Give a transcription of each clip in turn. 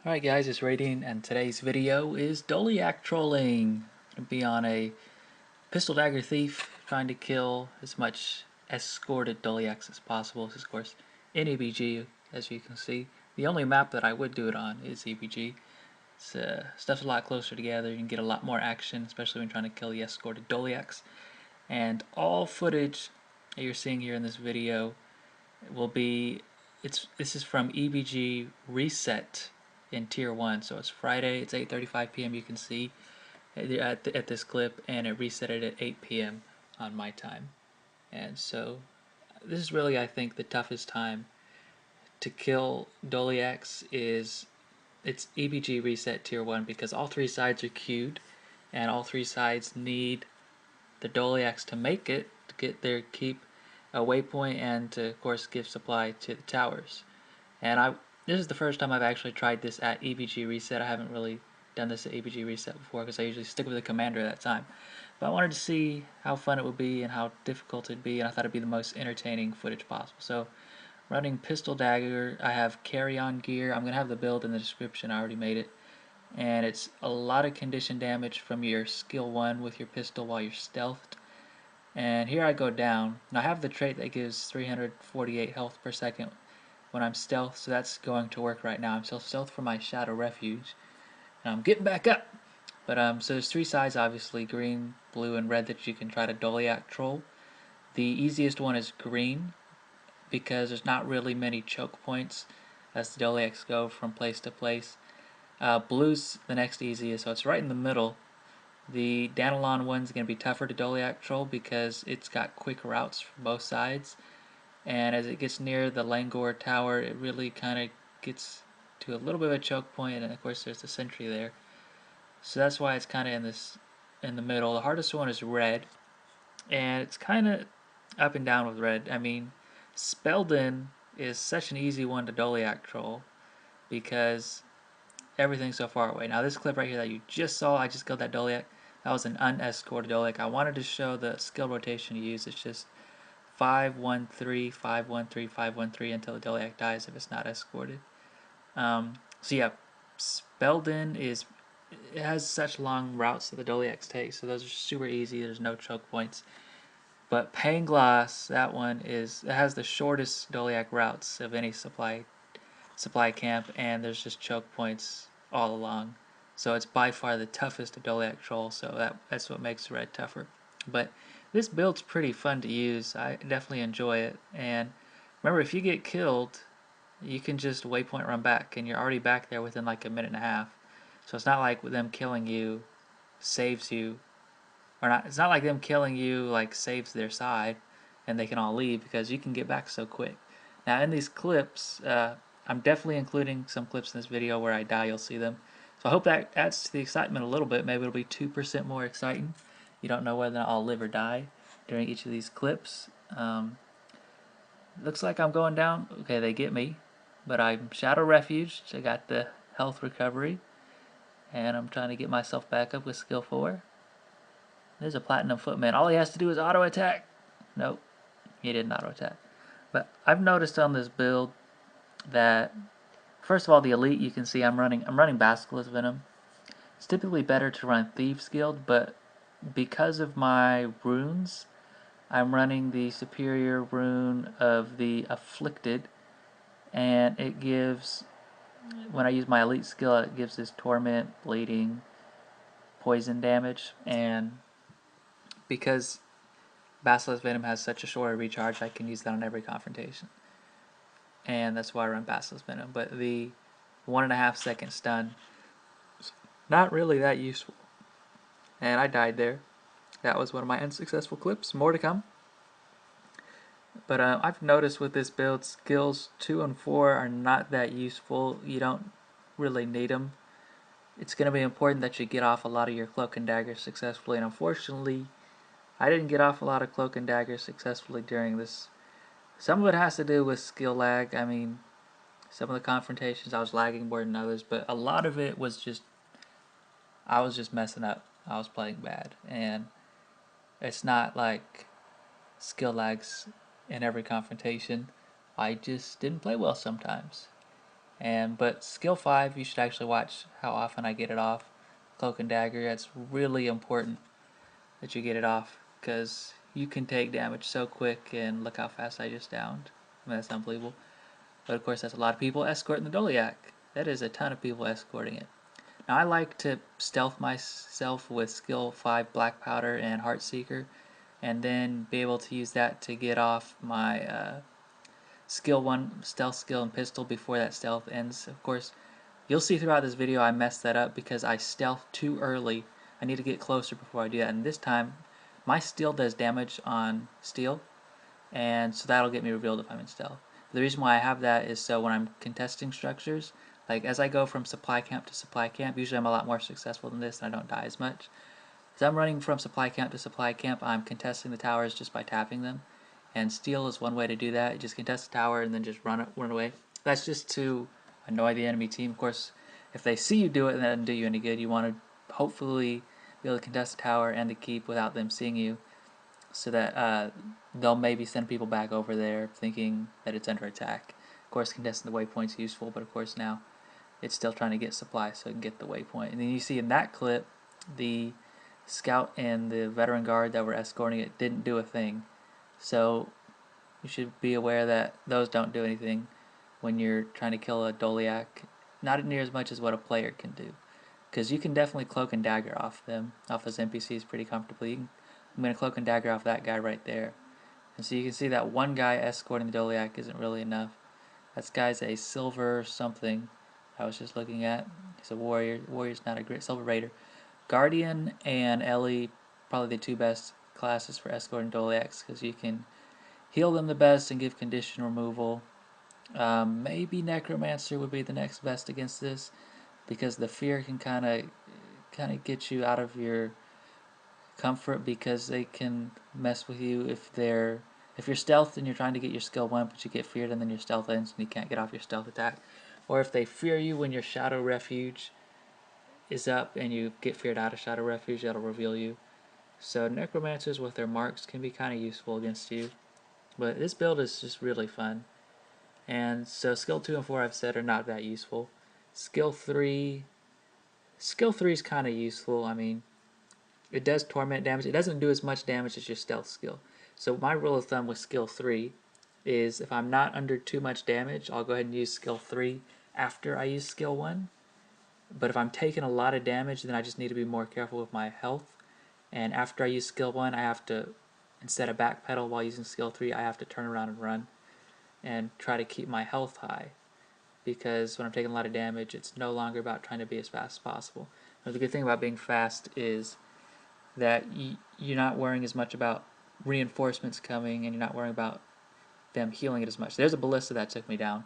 Alright guys, it's Radiant and today's video is Dolyak trolling. I'm going to be on a pistol dagger thief trying to kill as much escorted Dolyaks as possible. This is of course in EBG, as you can see. The only map that I would do it on is EBG. Stuff's a lot closer together, you can get a lot more action, especially when trying to kill the escorted Dolyaks. And all footage that you're seeing here in this video will be, this is from EBG Reset in Tier 1, so it's Friday, it's 8:35 p.m. you can see at this clip, and it reset it at 8 p.m. on my time. And so this is really, I think, the toughest time to kill Dolyaks is it's EBG Reset Tier 1 because all three sides are queued, and all three sides need the Dolyaks to make it, to get their keep a waypoint, and to, of course, give supply to the towers. And this is the first time I've actually tried this at EBG Reset. I haven't really done this at EBG Reset before because I usually stick with the commander at that time. But I wanted to see how fun it would be and how difficult it'd be, and I thought it'd be the most entertaining footage possible. So, running pistol dagger, I have carry-on gear. I'm going to have the build in the description, I already made it. And it's a lot of condition damage from your skill 1 with your pistol while you're stealthed. And here I go down. Now I have the trait that gives 348 health per second when I'm stealth, so that's going to work right now. I'm still stealth for my shadow refuge, and I'm getting back up. But so there's three sides, obviously, green, blue, and red, that you can try to Dolyak troll. The easiest one is green, because there's not really many choke points as the Dolyaks go from place to place. Blue's the next easiest, so it's right in the middle. The Danilon one's going to be tougher to Dolyak troll because it's got quick routes from both sides, and as it gets near the Langor tower, it really kind of gets to a little bit of a choke point, and of course there's the sentry there. So that's why it's kind of in the middle. The hardest one is red, and it's kind of up and down with red. I mean, Spelden is such an easy one to Dolyak troll because everything's so far away. Now this clip right here that you just saw, I just killed that Dolyak. That was an unescorted Dolyak. I wanted to show the skill rotation you use. It's just 5-1-3, 5-1-3, 5-1-3 until the Dolyak dies if it's not escorted. So yeah, Spelden it has such long routes that the Dolyaks take, so those are super easy. There's no choke points. But Pangloss, that one it has the shortest Dolyak routes of any supply camp, and there's just choke points all along. So it's by far the toughest Dolyak troll, so that's what makes red tougher. But this build's pretty fun to use. I definitely enjoy it. And remember, if you get killed, you can just waypoint run back, and you're already back there within like a minute and a half. So it's not like them killing you saves you, or not. It's not like them killing you like saves their side, and they can all leave because you can get back so quick. Now in these clips, I'm definitely including some clips in this video where I die. You'll see them. So I hope that adds to the excitement a little bit. Maybe it'll be 2% more exciting. You don't know whether I'll live or die during each of these clips. Looks like I'm going down. Okay, they get me, but I'm Shadow Refuge. I got the health recovery, and I'm trying to get myself back up with skill 4. There's a Platinum Footman. All he has to do is auto attack. Nope, he didn't auto attack. But I've noticed on this build that, first of all, the elite, you can see I'm running Basilisk Venom. It's typically better to run Thieves Guild, but because of my runes, I'm running the superior rune of the Afflicted, and it gives, when I use my elite skill, it gives this torment, bleeding, poison damage, and because Basilisk Venom has such a short recharge, I can use that on every confrontation. And that's why I run Basilisk Venom. But the 1.5 second stun, not really that useful. And I died there. That was one of my unsuccessful clips. More to come. But I've noticed with this build, skills 2 and 4 are not that useful. You don't really need them. It's going to be important that you get off a lot of your cloak and daggers successfully. And unfortunately, I didn't get off a lot of cloak and daggers successfully during this. Some of it has to do with skill lag. I mean, some of the confrontations I was lagging more than others, but a lot of it was just, I was just messing up. I was playing bad, and it's not like skill lags in every confrontation. I just didn't play well sometimes. But skill 5, you should actually watch how often I get it off. Cloak and Dagger, that's really important that you get it off, because you can take damage so quick, and look how fast I just downed. I mean, that's unbelievable. But of course, that's a lot of people escorting the Dolyak. That is a ton of people escorting it. Now, I like to stealth myself with skill 5 Black Powder and Heartseeker, and then be able to use that to get off my skill 1 stealth skill and pistol before that stealth ends. Of course, you'll see throughout this video I messed that up because I stealthed too early. I need to get closer before I do that, and this time my steel does damage on steel, and so that'll get me revealed if I'm in stealth. The reason why I have that is so when I'm contesting structures, like as I go from supply camp to supply camp, usually I'm a lot more successful than this and I don't die as much. As I'm running from supply camp to supply camp, I'm contesting the towers just by tapping them. And steel is one way to do that. You just contest the tower and then just run away. That's just to annoy the enemy team. Of course, if they see you do it, that doesn't do you any good. You want to hopefully be able to contest the tower and the keep without them seeing you, so that they'll maybe send people back over there thinking that it's under attack. Of course, contesting the waypoint's useful, but of course now it's still trying to get supplies so it can get the waypoint. And then you see in that clip, the scout and the veteran guard that were escorting it didn't do a thing. So you should be aware that those don't do anything when you're trying to kill a Dolyak. Not near as much as what a player can do, because you can definitely cloak and dagger off them, off his NPCs pretty comfortably. I'm going to cloak and dagger off that guy right there. And so you can see that one guy escorting the Dolyak isn't really enough. That guy's a silver something I was just looking at. He's a warrior. Warrior's not a great silver raider. Guardian and Ellie, probably the two best classes for escorting Dolyaks, because you can heal them the best and give condition removal. Maybe Necromancer would be the next best against this, because the fear can kind of get you out of your comfort, because they can mess with you if you're stealthed and you're trying to get your skill 1 but you get feared and then your stealth ends and you can't get off your stealth attack, or if they fear you when your Shadow Refuge is up and you get feared out of Shadow Refuge, that'll reveal you. So Necromancers with their marks can be kind of useful against you, but this build is just really fun. And so skill 2 and 4 I've said are not that useful. Skill 3 is kind of useful. I mean, it does torment damage. It doesn't do as much damage as your stealth skill. So my rule of thumb with skill 3 is if I'm not under too much damage, I'll go ahead and use skill 3 after I use skill 1. But if I'm taking a lot of damage, then I just need to be more careful with my health. And after I use skill 1, I have to, instead of backpedal while using skill 3, I have to turn around and run and try to keep my health high. Because when I'm taking a lot of damage, it's no longer about trying to be as fast as possible. Now, the good thing about being fast is that you're not worrying as much about reinforcements coming, and you're not worrying about them healing it as much. There's a ballista that took me down,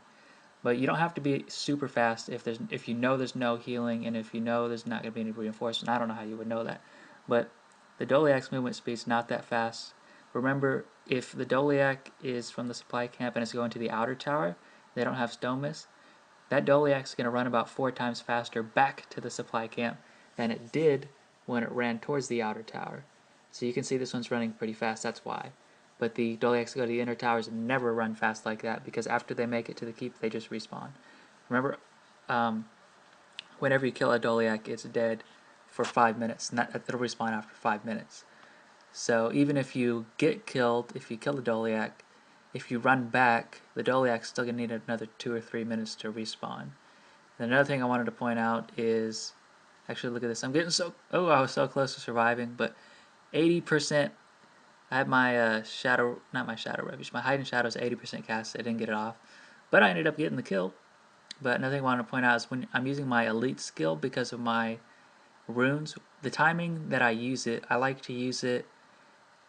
but you don't have to be super fast if you know there's no healing, and if you know there's not going to be any reinforcement. I don't know how you would know that, but the Dolyak's movement speed's not that fast. Remember, if the Dolyak is from the supply camp and it's going to the outer tower, they don't have stone mist, that Dolyak's going to run about 4 times faster back to the supply camp than it did when it ran towards the outer tower. So you can see this one's running pretty fast, that's why. But the Dolyaks that go to the inner towers never run fast like that, because after they make it to the keep, they just respawn. Remember, whenever you kill a Dolyak, it's dead for 5 minutes, and it'll respawn after 5 minutes. So even if you get killed, if you kill the Dolyak, if you run back, the Dolyak's still going to need another 2 or 3 minutes to respawn. And another thing I wanted to point out is, actually look at this, I was so close to surviving, but 80%, I had my not my Shadow Refuge, my Hiding Shadow is 80% cast, I didn't get it off, but I ended up getting the kill. But another thing I wanted to point out is when I'm using my Elite skill, because of my runes, the timing that I use it, I like to use it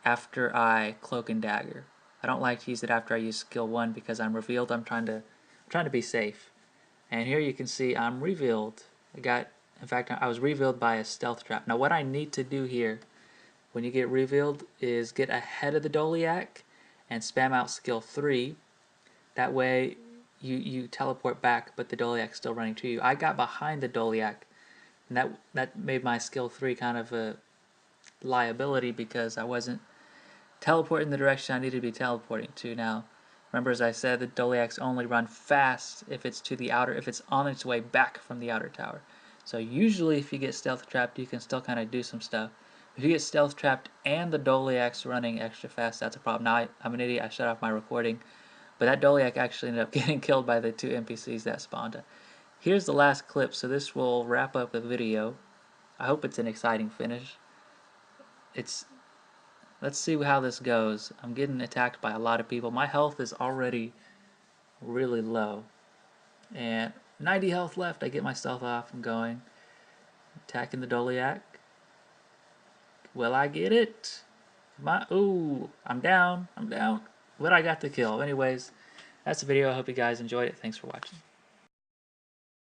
after I Cloak and Dagger. I don't like to use it after I use skill 1 because I'm revealed. I'm trying to be safe. And here you can see I'm revealed. In fact, I was revealed by a stealth trap. Now what I need to do here when you get revealed is get ahead of the Dolyak and spam out skill 3. That way you teleport back, but the Dolyak's still running to you. I got behind the Dolyak, and that made my skill 3 kind of a liability, because I wasn't teleporting the direction I needed to be teleporting to. Now, Remember, as I said, the Dolyaks only run fast if it's on its way back from the outer tower. So usually if you get stealth trapped, you can still kind of do some stuff. If you get stealth trapped and the Dolyaks running extra fast, that's a problem. Now, I'm an idiot, I shut off my recording. But that Dolyak actually ended up getting killed by the 2 NPCs that spawned. Here's the last clip, so this will wrap up the video. I hope it's an exciting finish. Let's see how this goes. I'm getting attacked by a lot of people. My health is already really low. And 90 health left. I get myself off and going. Attacking the Dolyak. Will I get it? Ooh, I'm down. But I got the kill. Anyways, that's the video. I hope you guys enjoyed it. Thanks for watching.